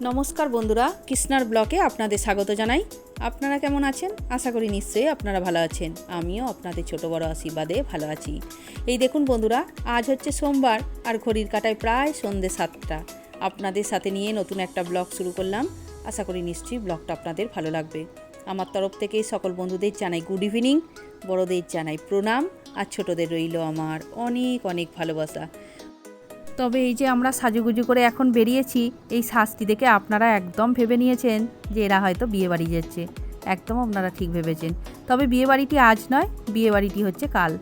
নমস্কার বন্ধুরা, কৃষ্ণার ব্লগে আপনাদের স্বাগত জানাই। আপনারা কেমন আছেন? আশা করি নিশ্চয়ই আপনারা ভালো আছেন। আমিও আপনাদের ছোট বড় আশীর্বাদে ভালো আছি। এই দেখুন বন্ধুরা, আজ হচ্ছে সোমবার আর ঘড়ির কাঁটায় প্রায় সন্ধ্যে 7টা। আপনাদের সাথে নিয়ে নতুন একটা ব্লগ শুরু করলাম। আশা করি নিশ্চয়ই ব্লগটা আপনাদের ভালো লাগবে। আমার তরফ থেকে সকল বন্ধুদের জানাই গুড ইভিনিং, বড়দের জানাই প্রণাম, আর ছোটদের রইল আমার অনেক অনেক ভালোবাসা। তবে এই যে আমরা সাজুগুজু করে এখন বেরিয়েছি, এই সাজটি দেখে আপনারা একদম ভেবে নিয়েছেন যে এরা হয়তো বিয়েবাড়ি যাচ্ছে। একদম আপনারা ঠিক ভেবেছেন। তবে বিয়েবাড়িটি আজ নয়, বিয়েবাড়িটি হচ্ছে কাল।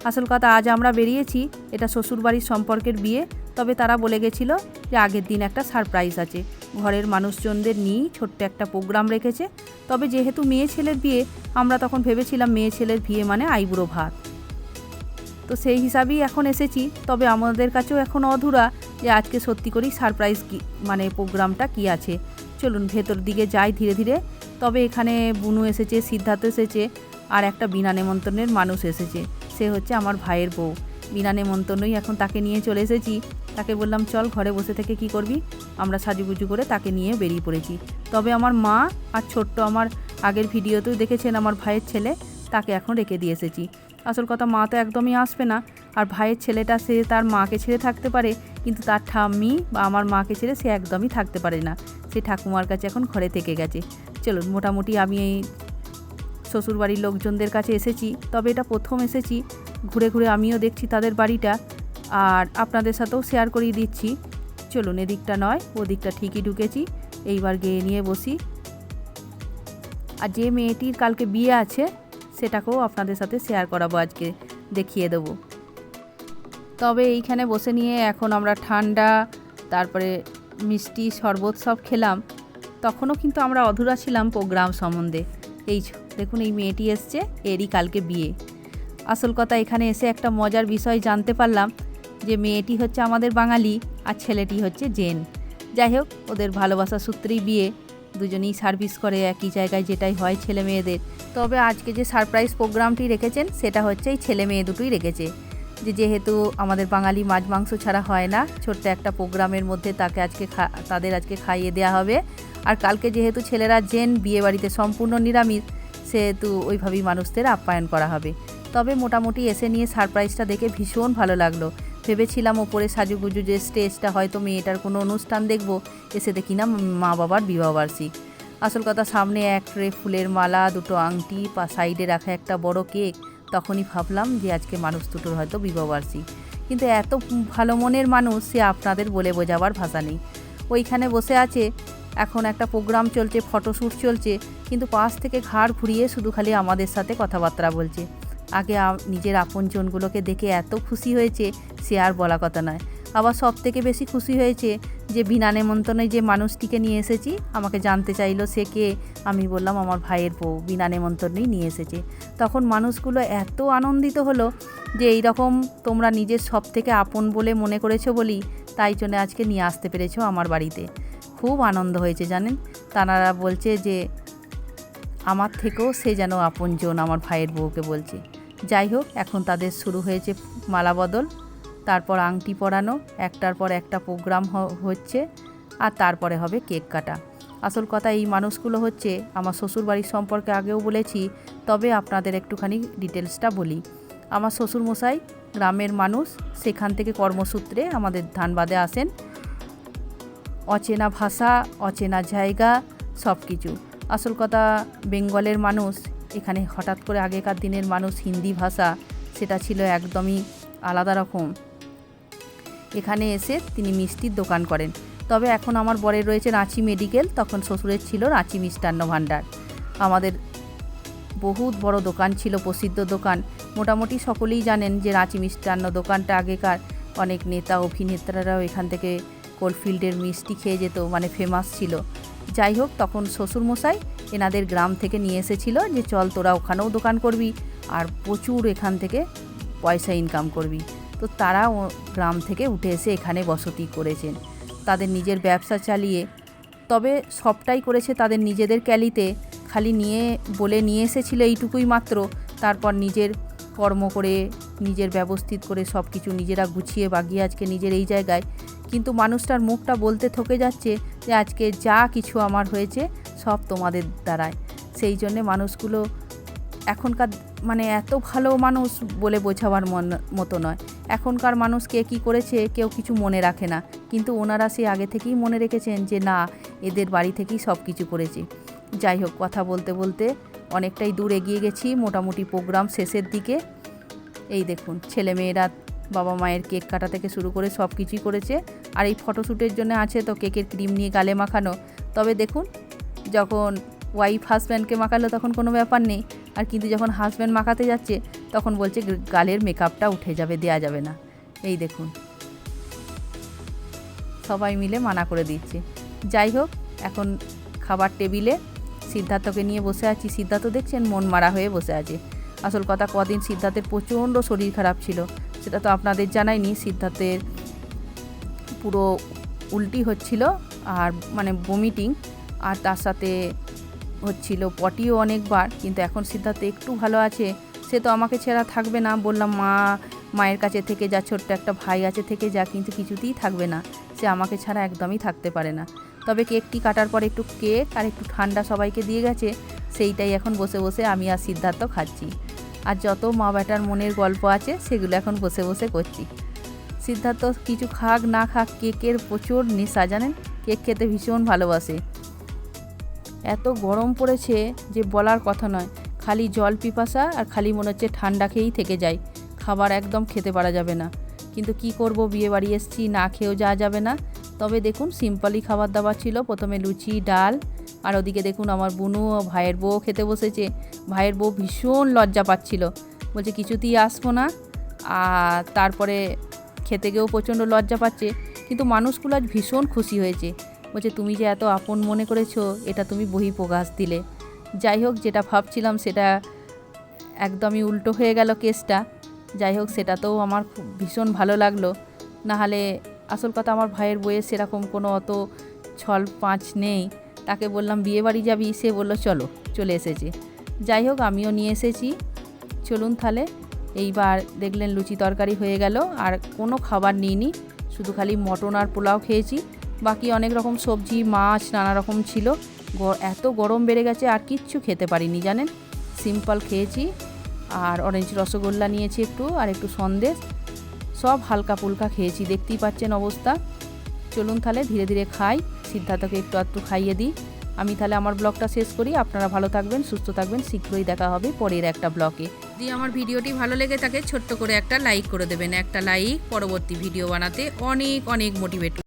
আসল কথা, আজ আমরা বেরিয়েছি, এটা শ্বশুরবাড়ির সম্পর্কের বিয়ে। তবে তারা বলে গেছিলো যে আগের দিন একটা সারপ্রাইজ আছে, ঘরের মানুষজনদের নিয়েই ছোট্ট একটা প্রোগ্রাম রেখেছে। তবে যেহেতু মেয়ে ছেলের বিয়ে, আমরা তখন ভেবেছিলাম মেয়ে ছেলের বিয়ে মানে আইবুড়ো ভাত। তো সেই হিসাবেই এখন এসেছি। তবে আমাদের কাছেও এখন অধুরা যে আজকে সত্যি করেই সারপ্রাইজ কি মানে প্রোগ্রামটা কি আছে। চলুন ভেতর দিকে যাই ধীরে ধীরে। তবে এখানে বুনু এসেছে, সিদ্ধার্থ এসেছে, আর একটা বিনা নেমন্তন্নের মানুষ এসেছে। সে হচ্ছে আমার ভাইয়ের বউ। বিনা নেমন্তন্নই এখন তাকে নিয়ে চলে এসেছি। তাকে বললাম চল, ঘরে বসে থেকে কি করবি। আমরা সাজুগুজু করে তাকে নিয়ে বেরিয়ে পড়েছি। তবে আমার মা আর ছোট্ট, আমার আগের ভিডিওতেও দেখেছেন আমার ভাইয়ের ছেলে, তাকে এখন রেখে দিয়ে এসেছি। আসল কথা, মা তো একদমই আসবে না। আর ভাইয়ের ছেলেটা সে তার মাকে ছেড়ে থাকতে পারে, কিন্তু তার ঠাম্মি বা আমার মাকে ছেড়ে সে একদমই থাকতে পারে না। সে ঠাকুমার কাছে এখন ঘরে থেকে গেছে। চলুন, মোটামুটি আমি এই শ্বশুরবাড়ির লোকজনদের কাছে এসেছি। তবে এটা প্রথম এসেছি, ঘুরে ঘুরে আমিও দেখছি তাদের বাড়িটা, আর আপনাদের সাথেও শেয়ার করিয়ে দিচ্ছি। চলুন, এদিকটা নয় ওদিকটা ঠিকই ঢুকেছি। এইবার গিয়ে নিয়ে বসি। আর যে মেয়েটির কালকে বিয়ে আছে সেটাকেও আপনাদের সাথে শেয়ার করাবো, আজকে দেখিয়ে দেবো। তবে এইখানে বসে নিয়ে এখন আমরা ঠান্ডা, তারপরে মিষ্টি শরবত সব খেলাম। তখনও কিন্তু আমরা অধুরা ছিলাম প্রোগ্রাম সম্বন্ধে। এই দেখুন, এই মেয়েটি এসছে, এরই কালকে বিয়ে। আসল কথা, এখানে এসে একটা মজার বিষয় জানতে পারলাম যে মেয়েটি হচ্ছে আমাদের বাঙালি আর ছেলেটি হচ্ছে জেন। যাই হোক, ওদের ভালোবাসা সূত্রেই বিয়ে। দুজনেই সার্ভিস করে একই জায়গায়, যেটাই হয় ছেলে মেয়েদের। তবে আজকে যে সারপ্রাইজ প্রোগ্রামটি রেখেছেন সেটা হচ্ছে এই ছেলে মেয়ে দুটোই রেখেছে। যেহেতু আমাদের বাঙালি মাছ মাংস ছাড়া হয় না, ছোট্ট একটা প্রোগ্রামের মধ্যে তাদের আজকে খাইয়ে দেওয়া হবে। আর কালকে যেহেতু ছেলেরা জেন, বিয়ে বাড়িতে সম্পূর্ণ নিরামিষ, সেহেতু ওইভাবেই মানুষদের আপ্যায়ন করা হবে। তবে মোটামুটি এসে নিয়ে সারপ্রাইজটা দেখে ভীষণ ভালো লাগলো। ভেবেছিলাম ওপরে সাজুগুজু যে স্টেজটা, হয়তো মেয়েটার কোনো অনুষ্ঠান দেখব, এসে দেখি না মা বাবার বিবাহবার্ষিক। আসল কথা, সামনে এক ট্রে ফুলের মালা, দুটো আংটি, সাইডে রাখা একটা বড় কেক। তখনই ভাবলাম যে আজকে মানুষ দুটোর হয়তো বিবাহবার্ষিক। কিন্তু এত ভালো মনের মানুষ, সে আপনাদের বলে বোঝাবার ভাষা নেই। ওইখানে বসে আছে, এখন একটা প্রোগ্রাম চলছে, ফটোশ্যুট চলছে, কিন্তু পাশ থেকে ঘাড় ঘুরিয়ে শুধু খালি আমাদের সাথে কথাবার্তা বলছে। আগে নিজের আপনজনগুলোকে দেখে এত খুশি হয়েছে, সে আর বলা কথা নয়। আবার সব থেকে বেশি খুশি হয়েছে যে বিনা নেমন্তন্নে যে মানুষটিকে নিয়ে এসেছি। আমাকে জানতে চাইলো সে কে। আমি বললাম আমার ভাইয়ের বউ, বিনা নেমন্তন্নেই নিয়ে এসেছে। তখন মানুষগুলো এত আনন্দিত হলো যে এই রকম তোমরা নিজের সব থেকে আপন বলে মনে করেছো বলি, তাই জন্য আজকে নিয়ে আসতে পেরেছো আমার বাড়িতে। খুব আনন্দ হয়েছে জানেন। তারা বলছে যে আমার থেকেও সে যেন আপনজন, আমার ভাইয়ের বউকে বলছে। যাই হোক, এখন তাদের শুরু হয়েছে মালা বদল, তারপর আংটি পরানো, একটার পর একটা প্রোগ্রাম হচ্ছে, আর তারপরে হবে কেক কাটা। আসল কথা, এই মানুষগুলো হচ্ছে আমার শ্বশুরবাড়ির সম্পর্কে আগেও বলেছি, তবে আপনাদের একটুখানি ডিটেলসটা বলি। আমার শ্বশুরমশাই গ্রামের মানুষ, সেখান থেকে কর্মসূত্রে আমাদের ধানবাদে আসেন। অচেনা ভাষা, অচেনা জায়গা, সব কিছু। আসল কথা, বেঙ্গলের মানুষ এখানে হঠাৎ করে, আগেকার দিনের মানুষ হিন্দি ভাষা, সেটা ছিল একদমই আলাদা রকম। এখানে এসে তিনি মিষ্টির দোকান করেন। তবে এখন আমার বরের রয়েছে রাঁচি মেডিকেল, তখন শ্বশুরের ছিল রাঁচি মিষ্টান্ন ভাণ্ডার। আমাদের বহুত বড় দোকান ছিল, প্রসিদ্ধ দোকান। মোটামুটি সকলেই জানেন যে রাঁচি মিষ্টান্ন দোকানটা আগেকার অনেক নেতা অভিনেতারাও এখান থেকে কোলফিল্ডের মিষ্টি খেয়ে যেত, মানে ফেমাস ছিল। যাই হোক, তখন শ্বশুরমশাই এনাদের গ্রাম থেকে নিয়ে এসেছিল যে চল তোরা ওখানেও দোকান করবি, আর প্রচুর এখান থেকে পয়সা ইনকাম করবি। তো তারা গ্রাম থেকে উঠে এসে এখানে বসতি করেছেন, তাদের নিজের ব্যবসা চালিয়ে। তবে সবটাই করেছে তাদের নিজেদের ক্যালিতে, খালি নিয়ে এসেছিল এইটুকুই মাত্র। তারপর নিজের কর্ম করে, নিজের ব্যবস্থিত করে সব কিছু নিজেরা গুছিয়ে বাগিয়ে আজকে নিজের এই জায়গায়। কিন্তু মানুষটার মুখটা বলতে থকে যাচ্ছে যে আজকে যা কিছু আমার হয়েছে সব তোমাদের দ্বারায়। সেই জন্যে মানুষগুলো এখনকার মানে এত ভালো মানুষ বলে বোঝাবার মতো নয়। এখনকার মানুষ কে কী করেছে কেউ কিছু মনে রাখে না, কিন্তু ওনারা সে আগে থেকেই মনে রেখেছেন যে না, এদের বাড়ি থেকেই সব কিছু করেছে। যাই হোক, কথা বলতে বলতে অনেকটাই দূর এগিয়ে গেছি, মোটামুটি প্রোগ্রাম শেষের দিকে। এই দেখুন, ছেলেমেয়েরা বাবা মায়ের কেক কাটা থেকে শুরু করে সব কিছুই করেছে। আর এই ফটোশ্যুটের জন্য আছে তো কেকের ক্রিম নিয়ে গালে মাখানো। তবে দেখুন, যখন ওয়াইফ হাজব্যান্ডকে মাখালো তখন কোনো ব্যাপার নেই, আর কিন্তু যখন হাজব্যান্ড মাখাতে যাচ্ছে তখন বলছে গালের মেকআপটা উঠে যাবে, দেয়া যাবে না। এই দেখুন, সবাই মিলে মানা করে দিচ্ছে। যাই হোক, এখন খাবার টেবিলে সিদ্ধার্থকে নিয়ে বসে আছি। সিদ্ধার্থ দেখছেন মন মারা হয়ে বসে আছে। আসল কথা, কদিন সিদ্ধার্থের প্রচণ্ড শরীর খারাপ ছিল, সেটা তো আপনাদের জানাইনি। সিদ্ধার্থের পুরো উল্টি হচ্ছিল আর মানে বমিটিং, আর তার সাথে হচ্ছিল পটিও অনেকবার। কিন্তু এখন সিদ্ধার্থ একটু ভালো আছে। সে তো আমাকে ছেড়া থাকবে না, বললাম মায়ের কাছে থেকে যা, ছোট্ট একটা ভাই আছে থেকে যা, কিন্তু কিছুতেই থাকবে না। সে আমাকে ছাড়া একদমই থাকতে পারে না। তবে কেকটি কাটার পর একটু কেক আর একটু ঠান্ডা সবাইকে দিয়ে গেছে, সেইটাই এখন বসে বসে আমি আর সিদ্ধার্থ খাচ্ছি। আর যত মা বেটার মনের গল্প আছে সেগুলো এখন বসে বসে করছি। সিদ্ধার্থ কিছু খাক না খাক, কেকের প্রচুর নেশা, জানেন, কেক খেতে ভীষণ ভালোবাসে। এত গরম পড়েছে যে বলার কথা নয়, খালি জল পিপাসা আর খালি মনে হচ্ছে ঠান্ডা খেয়েই থেকে যায়, খাবার একদম খেতে পারা যাবে না। কিন্তু কি করব, বিয়ে বাড়ি এসেছি, না খেয়েও যাওয়া যাবে না। তবে দেখুন, সিম্পলই খাবার দাবার ছিল। প্রথমে লুচি, ডাল, আর ওদিকে দেখুন আমার বুনু ও ভাইয়ের বউ খেতে বসেছে। ভাইয়ের বউ ভীষণ লজ্জা পাচ্ছিল, বলছে কিছুতেই আসবো না। আর তারপরে খেতে গিয়েও প্রচণ্ড লজ্জা পাচ্ছে, কিন্তু মানুষগুলো আজ ভীষণ খুশি হয়েছে। বলছে তুমি যে এত আপন মনে করেছো, এটা তুমি বহিঃপ্রকাশ দিলে। যাই হোক, যেটা ভাবছিলাম সেটা একদমই উল্টো হয়ে গেল কেসটা। যাই হোক, সেটাতেও আমার ভীষণ ভালো লাগলো। নাহলে আসল কথা, আমার ভাইয়ের বইয়ের সেরকম কোনো অত ছল পাঁচ নেই। তাকে বললাম বিয়ে বাড়ি যাবি, সে বলল চলো, চলে এসেছে। যাই হোক, আমিও নিয়ে এসেছি, চলুন তাহলে। এইবার দেখলেন লুচি তরকারি হয়ে গেল, আর কোনো খাবার নিইনি, শুধু খালি মটন আর পোলাও খেয়েছি। বাকি অনেক রকম সবজি, মাছ, নানা রকম ছিল। এত গরম বেড়ে গেছে আর কিচ্ছু খেতে পারিনি, জানেন, সিম্পল খেয়েছি। আর অরেঞ্জ রসগোল্লা নিয়েছি একটু, আর একটু সন্দেশ, সব হালকা ফুলকা খেয়েছি, দেখতেই পাচ্ছেন অবস্থা। চলুন তাহলে ধীরে ধীরে খাই, সিদ্ধার্থকে একটু আধটু খাইয়ে দিই। আমি তাহলে আমার ব্লগটা শেষ করি। আপনারা ভালো থাকবেন, সুস্থ থাকবেন, শীঘ্রই দেখা হবে পরের একটা ব্লগে। যদি আমার ভিডিওটি ভালো লেগে থাকে ছোট্ট করে একটা লাইক করে দেবেন। একটা লাইক পরবর্তী ভিডিও বানাতে অনেক অনেক মোটিভেট